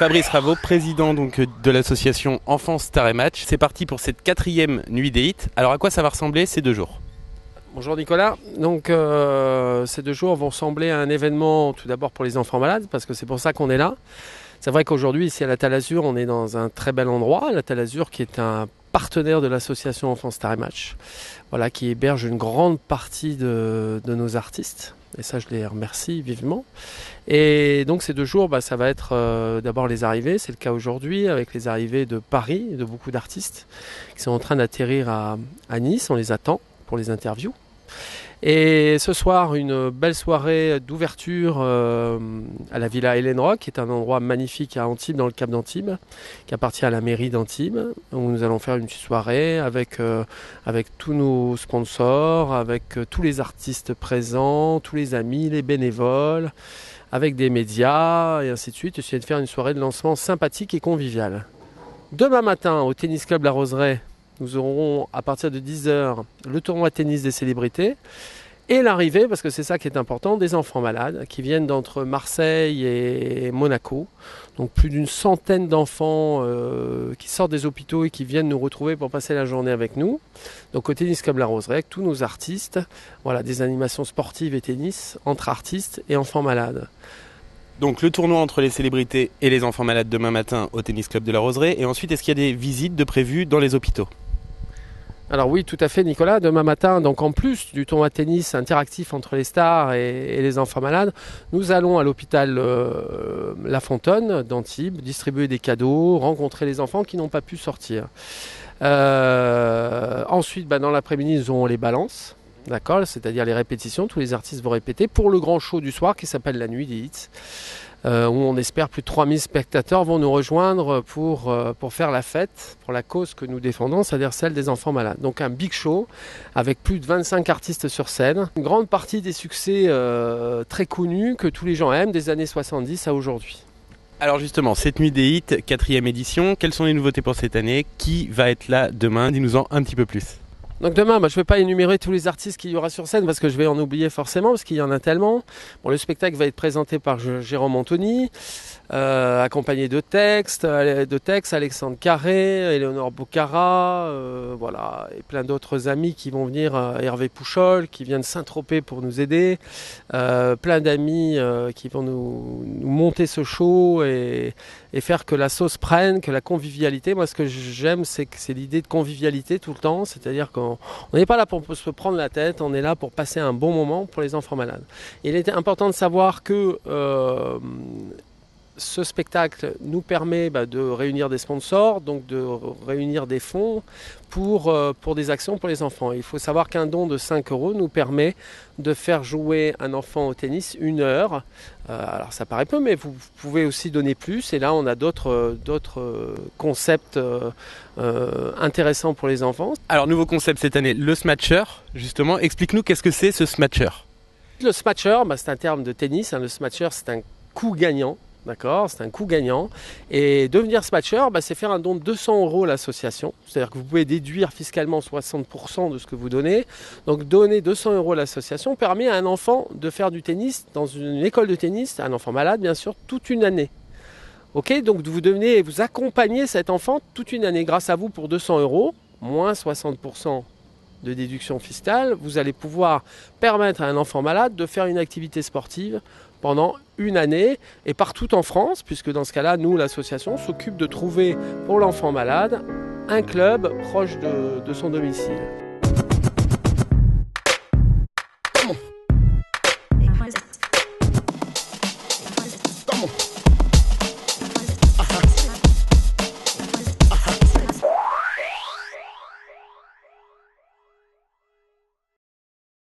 Fabrice Raveau, président donc de l'association Enfants Star et Match. C'est parti pour cette 4e nuit des hits. Alors à quoi ça va ressembler ces 2 jours? Bonjour Nicolas, donc ces 2 jours vont ressembler à un événement tout d'abord pour les enfants malades parce que c'est pour ça qu'on est là. C'est vrai qu'aujourd'hui ici à la Talazur on est dans un très bel endroit, la Talazur qui est un partenaire de l'association Enfants Star et Match, voilà, qui héberge une grande partie de nos artistes. Et ça, je les remercie vivement. Et donc ces 2 jours, ça va être d'abord les arrivées. C'est le cas aujourd'hui avec les arrivées de Paris, de beaucoup d'artistes qui sont en train d'atterrir à Nice. On les attend pour les interviews. Et ce soir, une belle soirée d'ouverture à la Villa Hélène Rock, qui est un endroit magnifique à Antibes, dans le Cap d'Antibes, qui appartient à la mairie d'Antibes, où nous allons faire une petite soirée avec tous nos sponsors, avec tous les artistes présents, tous les amis, les bénévoles, avec des médias et ainsi de suite. Essayer de faire une soirée de lancement sympathique et conviviale. Demain matin, au Tennis Club La Roseraie, nous aurons à partir de 10h le tournoi tennis des célébrités et l'arrivée, parce que c'est ça qui est important, des enfants malades qui viennent d'entre Marseille et Monaco. Donc plus d'une centaine d'enfants qui sortent des hôpitaux et qui viennent nous retrouver pour passer la journée avec nous. Donc au Tennis Club La Roseraie, avec tous nos artistes, voilà, des animations sportives et tennis entre artistes et enfants malades. Donc le tournoi entre les célébrités et les enfants malades demain matin au Tennis Club de La Roseraie. Et ensuite, est-ce qu'il y a des visites de prévues dans les hôpitaux? Alors oui, tout à fait Nicolas, demain matin, donc en plus du tournoi tennis interactif entre les stars et les enfants malades, nous allons à l'hôpital La Fontaine d'Antibes distribuer des cadeaux, rencontrer les enfants qui n'ont pas pu sortir. Ensuite, dans l'après-midi, nous aurons les balances, d'accord, c'est-à-dire les répétitions, tous les artistes vont répéter pour le grand show du soir qui s'appelle la Nuit des Hits. Où on espère plus de 3000 spectateurs vont nous rejoindre pour faire la fête, pour la cause que nous défendons, c'est-à-dire celle des enfants malades. Donc un big show avec plus de 25 artistes sur scène. Une grande partie des succès très connus que tous les gens aiment des années 70 à aujourd'hui. Alors justement, cette nuit des hits, 4e édition, quelles sont les nouveautés pour cette année? Qui va être là demain? Dis-nous-en un petit peu plus. Donc demain, je ne vais pas énumérer tous les artistes qu'il y aura sur scène parce que je vais en oublier forcément parce qu'il y en a tellement. Bon, le spectacle va être présenté par Jérôme Anthony, accompagné de textes, Alexandre Carré, Éléonore Bocara, voilà, et plein d'autres amis qui vont venir, Hervé Pouchol qui vient de Saint-Tropez pour nous aider, plein d'amis qui vont nous monter ce show et faire que la sauce prenne, que la convivialité. Moi, ce que j'aime, c'est l'idée de convivialité tout le temps, c'est-à-dire qu'on n'est pas là pour se prendre la tête, on est là pour passer un bon moment pour les enfants malades. Et il était important de savoir que ce spectacle nous permet de réunir des sponsors, donc de réunir des fonds pour des actions pour les enfants. Il faut savoir qu'un don de 5 € nous permet de faire jouer un enfant au tennis 1 heure. Alors ça paraît peu, mais vous pouvez aussi donner plus. Et là, on a d'autres concepts intéressants pour les enfants. Alors nouveau concept cette année, le Smatcher. Justement, explique-nous qu'est-ce que c'est ce Smatcher. Le Smatcher, c'est un terme de tennis. Le Smatcher, c'est un coup gagnant. D'accord, c'est un coup gagnant. Et devenir Smatcher, c'est faire un don de 200 € à l'association. C'est-à-dire que vous pouvez déduire fiscalement 60% de ce que vous donnez. Donc donner 200 € à l'association permet à un enfant de faire du tennis dans une école de tennis, un enfant malade bien sûr, toute une année. Ok, donc vous accompagnez cet enfant toute une année. Grâce à vous, pour 200 €, moins 60% de déduction fiscale, vous allez pouvoir permettre à un enfant malade de faire une activité sportive pendant une année et partout en France, puisque dans ce cas-là, nous, l'association, s'occupe de trouver pour l'enfant malade un club proche de son domicile.